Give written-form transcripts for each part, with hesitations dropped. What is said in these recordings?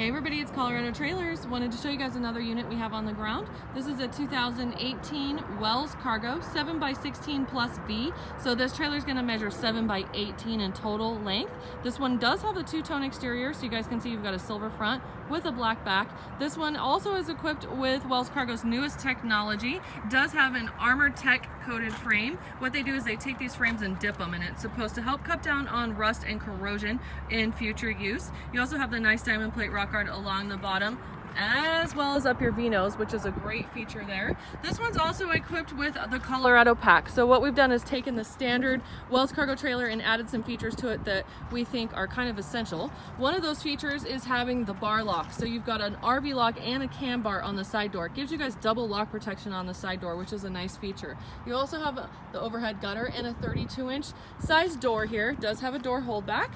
Hey everybody, it's Colorado Trailers. Wanted to show you guys another unit we have on the ground. This is a 2018 Wells Cargo 7x16 plus V. So this trailer is going to measure 7x18 in total length. This one does have a two-tone exterior, so you guys can see you've got a silver front with a black back. This one also is equipped with Wells Cargo's newest technology. Does have an Armortech coated frame. What they do is they take these frames and dip them, and it's supposed to help cut down on rust and corrosion in future use. You also have the nice diamond plate rock guard along the bottom, as well as up your V-nose, which is a great feature there. This one's also equipped with the Colorado pack. So what we've done is taken the standard Wells Cargo trailer and added some features to it that we think are kind of essential. One of those features is having the bar lock. So you've got an RV lock and a cam bar on the side door. It gives you guys double lock protection on the side door, which is a nice feature. You also have the overhead gutter and a 32-inch size door here. It does have a door holdback.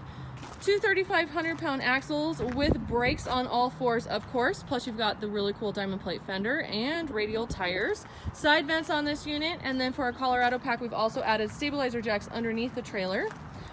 Two 3,500-pound axles with brakes on all fours, of course, plus you've got the really cool diamond plate fender and radial tires. Side vents on this unit, and then for our Colorado pack we've also added stabilizer jacks underneath the trailer.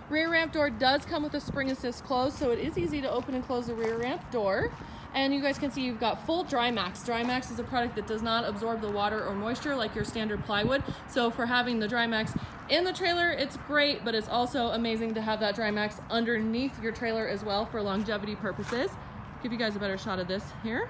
Rear ramp door does come with a spring assist close, so it is easy to open and close the rear ramp door. And you guys can see you've got full DryMax. DryMax is a product that does not absorb the water or moisture like your standard plywood. So for having the DryMax in the trailer, it's great, but it's also amazing to have that DryMax underneath your trailer as well for longevity purposes. Give you guys a better shot of this here.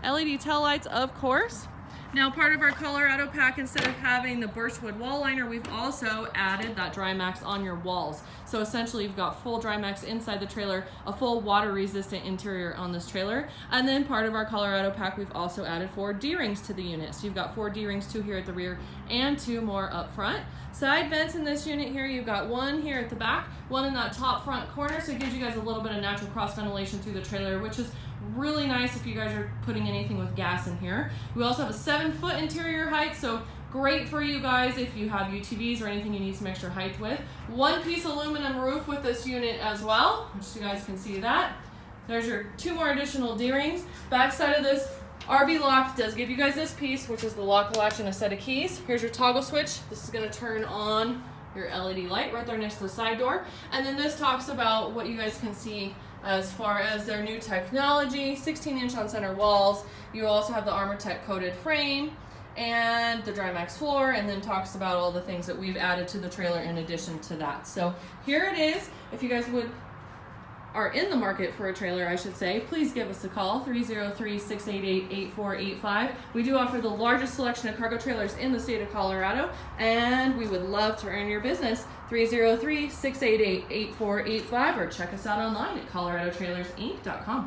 LED tail lights, of course. Now, part of our Colorado pack, instead of having the birchwood wall liner, we've also added that DryMax on your walls. So essentially you've got full DryMax inside the trailer, a full water resistant interior on this trailer. And then part of our Colorado pack, we've also added 4 D-rings to the unit. So you've got 4 D-rings, 2 here at the rear and 2 more up front. Side vents in this unit here, you've got 1 here at the back, 1 in that top front corner, so it gives you guys a little bit of natural cross ventilation through the trailer, which is really nice if you guys are putting anything with gas in here. We also have a 7-foot interior height, so great for you guys if you have UTVs or anything you need some extra height with. 1-piece aluminum roof with this unit as well, which you guys can see that. There's your 2 more additional D-rings. Back side of this RV lock does give you guys this piece, which is the lock latch and a set of keys. Here's your toggle switch. This is going to turn on your LED light right there next to the side door. And then this talks about what you guys can see as far as their new technology, 16-inch on center walls. You also have the Armortech coated frame and the DryMax floor, and then talks about all the things that we've added to the trailer in addition to that. So here it is. If you guys are in the market for a trailer, I should say, please give us a call, 303-688-8485. We do offer the largest selection of cargo trailers in the state of Colorado, and we would love to earn your business. 303-688-8485, or check us out online at coloradotrailersinc.com.